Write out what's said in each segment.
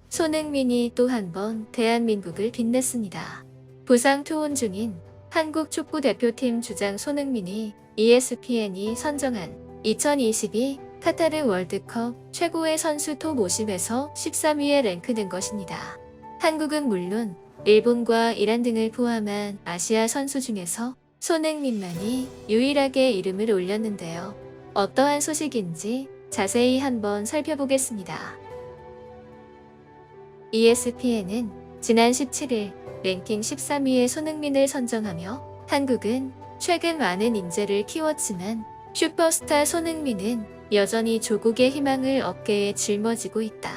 손흥민이 또 한 번 대한민국을 빛냈습니다. 부상 투혼 중인 한국 축구 대표팀 주장 손흥민이 ESPN이 선정한 2022 카타르 월드컵 최고의 선수 톱 50에서 13위에 랭크된 것입니다. 한국은 물론 일본과 이란 등을 포함한 아시아 선수 중에서 손흥민만이 유일하게 이름을 올렸는데요. 어떠한 소식인지 자세히 한번 살펴보겠습니다. ESPN은 지난 17일 랭킹 13위의 손흥민을 선정하며 한국은 최근 많은 인재를 키웠지만 슈퍼스타 손흥민은 여전히 조국의 희망을 어깨에 짊어지고 있다.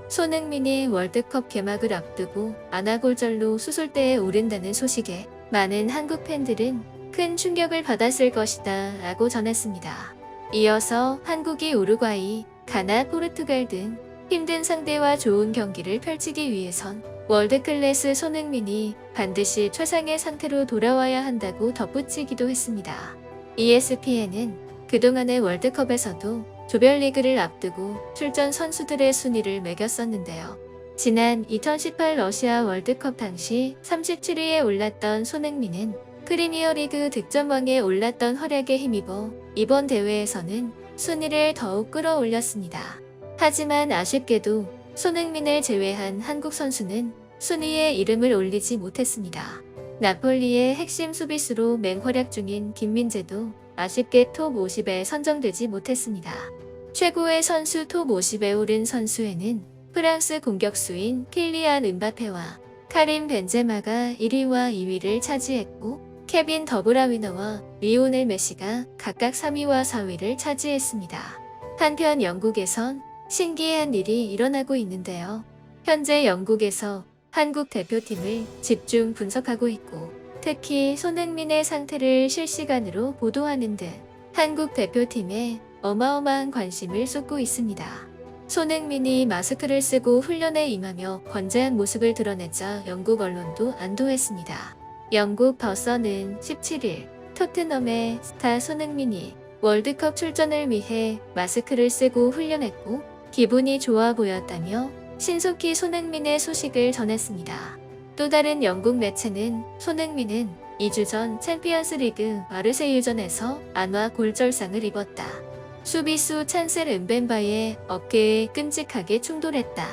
손흥민이 월드컵 개막을 앞두고 안아골절로 수술대에 오른다는 소식에 많은 한국 팬들은 큰 충격을 받았을 것이다 라고 전했습니다. 이어서 한국이 우루과이, 가나, 포르투갈 등 힘든 상대와 좋은 경기를 펼치기 위해선 월드클래스 손흥민이 반드시 최상의 상태로 돌아와야 한다고 덧붙이기도 했습니다. ESPN은 그동안의 월드컵에서도 조별리그를 앞두고 출전 선수들의 순위를 매겼었는데요. 지난 2018 러시아 월드컵 당시 37위에 올랐던 손흥민은 프리미어리그 득점왕에 올랐던 활약에 힘입어 이번 대회에서는 순위를 더욱 끌어올렸습니다. 하지만 아쉽게도 손흥민을 제외한 한국 선수는 순위에 이름을 올리지 못했습니다. 나폴리의 핵심 수비수로 맹활약 중인 김민재도 아쉽게 톱 50에 선정되지 못했습니다. 최고의 선수 톱 50에 오른 선수에는 프랑스 공격수인 킬리안 음바페와 카림 벤제마가 1위와 2위를 차지했고 케빈 더브라위너와 리오넬 메시가 각각 3위와 4위를 차지했습니다. 한편 영국에선 신기한 일이 일어나고 있는데요. 현재 영국에서 한국 대표팀을 집중 분석하고 있고 특히 손흥민의 상태를 실시간으로 보도하는 등 한국 대표팀에 어마어마한 관심을 쏟고 있습니다. 손흥민이 마스크를 쓰고 훈련에 임하며 건재한 모습을 드러내자 영국 언론도 안도했습니다. 영국 더 선은 17일 토트넘의 스타 손흥민이 월드컵 출전을 위해 마스크를 쓰고 훈련했고 기분이 좋아 보였다며 신속히 손흥민의 소식을 전했습니다. 또 다른 영국 매체는 손흥민은 2주 전 챔피언스 리그 마르세유전에서 안와 골절상을 입었다. 수비수 찬셀 은벤바의 어깨에 끔찍하게 충돌했다.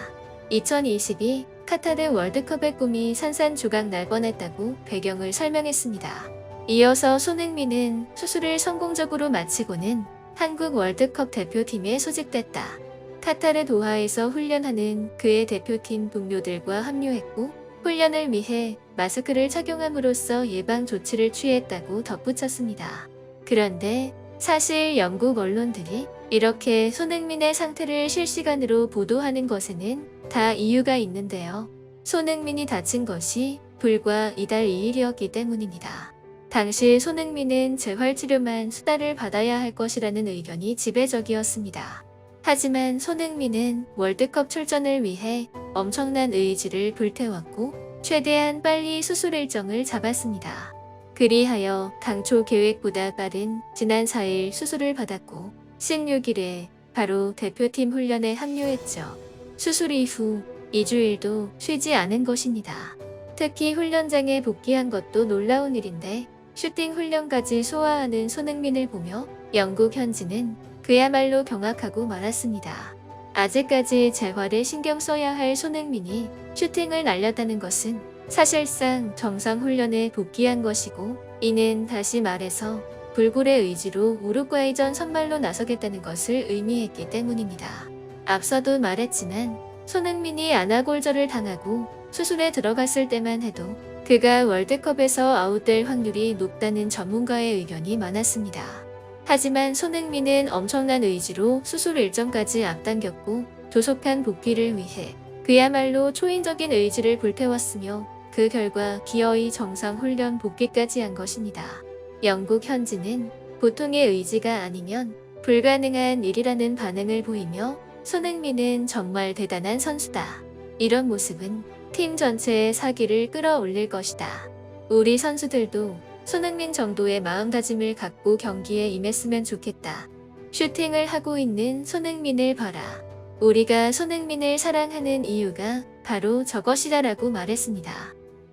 2022 카타르 월드컵의 꿈이 산산조각 날 뻔했다고 배경을 설명했습니다. 이어서 손흥민은 수술을 성공적으로 마치고는 한국 월드컵 대표팀에 소집됐다. 카타르 도하에서 훈련하는 그의 대표팀 동료들과 합류했고 훈련을 위해 마스크를 착용함으로써 예방 조치를 취했다고 덧붙였습니다. 그런데 사실 영국 언론들이 이렇게 손흥민의 상태를 실시간으로 보도하는 것에는 다 이유가 있는데요. 손흥민이 다친 것이 불과 이달 2일이었기 때문입니다. 당시 손흥민은 재활치료만 수달을 받아야 할 것이라는 의견이 지배적이었습니다. 하지만 손흥민은 월드컵 출전을 위해 엄청난 의지를 불태웠고 최대한 빨리 수술 일정을 잡았습니다. 그리하여 당초 계획보다 빠른 지난 4일 수술을 받았고 16일에 바로 대표팀 훈련에 합류했죠. 수술 이후 2주일도 쉬지 않은 것입니다. 특히 훈련장에 복귀한 것도 놀라운 일인데 슈팅 훈련까지 소화하는 손흥민을 보며 영국 현지는 그야말로 경악하고 말았습니다. 아직까지 재활에 신경 써야 할 손흥민이 슈팅을 날렸다는 것은 사실상 정상 훈련에 복귀한 것이고 이는 다시 말해서 불굴의 의지로 우루과이전 선발로 나서겠다는 것을 의미했기 때문입니다. 앞서도 말했지만 손흥민이 안아골절을 당하고 수술에 들어갔을 때만 해도 그가 월드컵에서 아웃될 확률이 높다는 전문가의 의견이 많았습니다. 하지만 손흥민은 엄청난 의지로 수술 일정까지 앞당겼고 조속한 복귀를 위해 그야말로 초인적인 의지를 불태웠으며 그 결과 기어이 정상 훈련 복귀까지 한 것입니다. 영국 현지는 보통의 의지가 아니면 불가능한 일이라는 반응을 보이며 손흥민은 정말 대단한 선수다. 이런 모습은 팀 전체의 사기를 끌어올릴 것이다. 우리 선수들도 손흥민 정도의 마음다짐을 갖고 경기에 임했으면 좋겠다. 슈팅을 하고 있는 손흥민을 봐라. 우리가 손흥민을 사랑하는 이유가 바로 저것이다라고 말했습니다.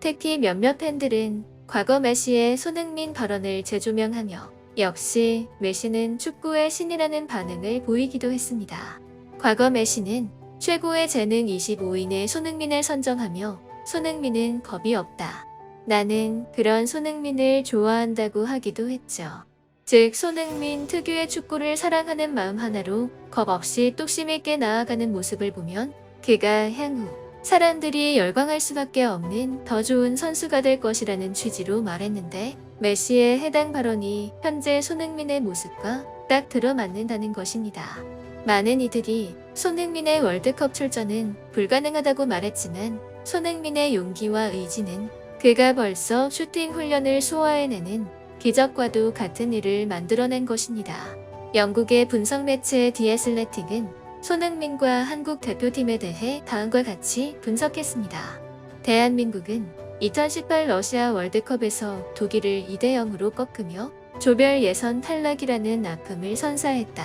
특히 몇몇 팬들은 과거 메시의 손흥민 발언을 재조명하며 역시 메시는 축구의 신이라는 반응을 보이기도 했습니다. 과거 메시는 최고의 재능 25인의 손흥민을 선정하며 손흥민은 겁이 없다. 나는 그런 손흥민을 좋아한다고 하기도 했죠. 즉 손흥민 특유의 축구를 사랑하는 마음 하나로 겁 없이 뚝심 있게 나아가는 모습을 보면 그가 향후 사람들이 열광할 수밖에 없는 더 좋은 선수가 될 것이라는 취지로 말했는데 메시의 해당 발언이 현재 손흥민의 모습과 딱 들어맞는다는 것입니다. 많은 이들이 손흥민의 월드컵 출전은 불가능하다고 말했지만 손흥민의 용기와 의지는 그가 벌써 슈팅 훈련을 소화해내는 기적과도 같은 일을 만들어낸 것입니다. 영국의 분석 매체 디 애슬레틱은 손흥민과 한국 대표팀에 대해 다음과 같이 분석했습니다. 대한민국은 2018 러시아 월드컵에서 독일을 2대0으로 꺾으며 조별 예선 탈락이라는 아픔을 선사했다.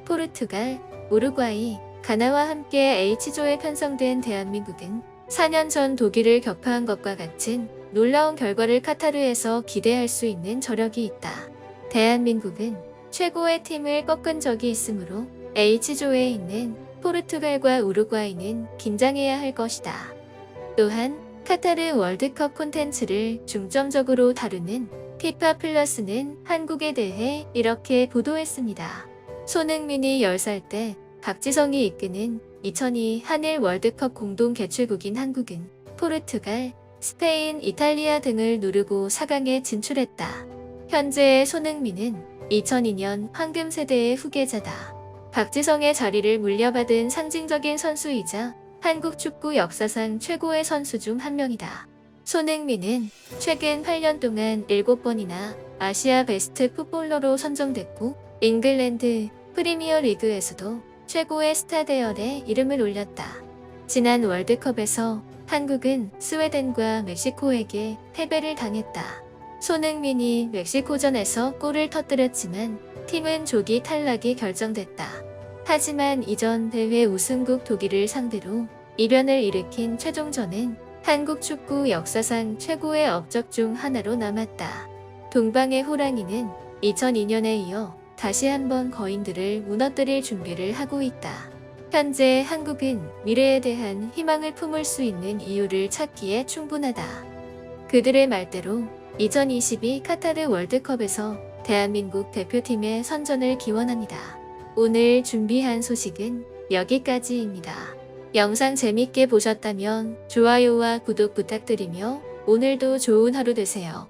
포르투갈, 우루과이, 가나와 함께 H조에 편성된 대한민국은 4년 전 독일을 격파한 것과 같은 놀라운 결과를 카타르에서 기대할 수 있는 저력이 있다. 대한민국은 최고의 팀을 꺾은 적이 있으므로 H조에 있는 포르투갈과 우루과이는 긴장해야 할 것이다. 또한 카타르 월드컵 콘텐츠를 중점적으로 다루는 피파 플러스는 한국에 대해 이렇게 보도했습니다. 손흥민이 10살 때 박지성이 이끄는 2002 한일 월드컵 공동 개최국인 한국은 포르투갈, 스페인, 이탈리아 등을 누르고 4강에 진출했다. 현재의 손흥민은 2002년 황금 세대의 후계자다. 박지성의 자리를 물려받은 상징적인 선수이자 한국 축구 역사상 최고의 선수 중 한 명이다. 손흥민은 최근 8년 동안 7번이나 아시아 베스트 풋볼러로 선정됐고 잉글랜드 프리미어 리그에서도 최고의 스타 대열에 이름을 올렸다. 지난 월드컵에서 한국은 스웨덴과 멕시코에게 패배를 당했다. 손흥민이 멕시코전에서 골을 터뜨렸지만 팀은 조기 탈락이 결정됐다. 하지만 이전 대회 우승국 독일을 상대로 이변을 일으킨 최종전은 한국 축구 역사상 최고의 업적 중 하나로 남았다. 동방의 호랑이는 2002년에 이어 다시 한번 거인들을 무너뜨릴 준비를 하고 있다. 현재 한국은 미래에 대한 희망을 품을 수 있는 이유를 찾기에 충분하다. 그들의 말대로 2022 카타르 월드컵에서 대한민국 대표팀의 선전을 기원합니다. 오늘 준비한 소식은 여기까지입니다. 영상 재밌게 보셨다면 좋아요와 구독 부탁드리며 오늘도 좋은 하루 되세요.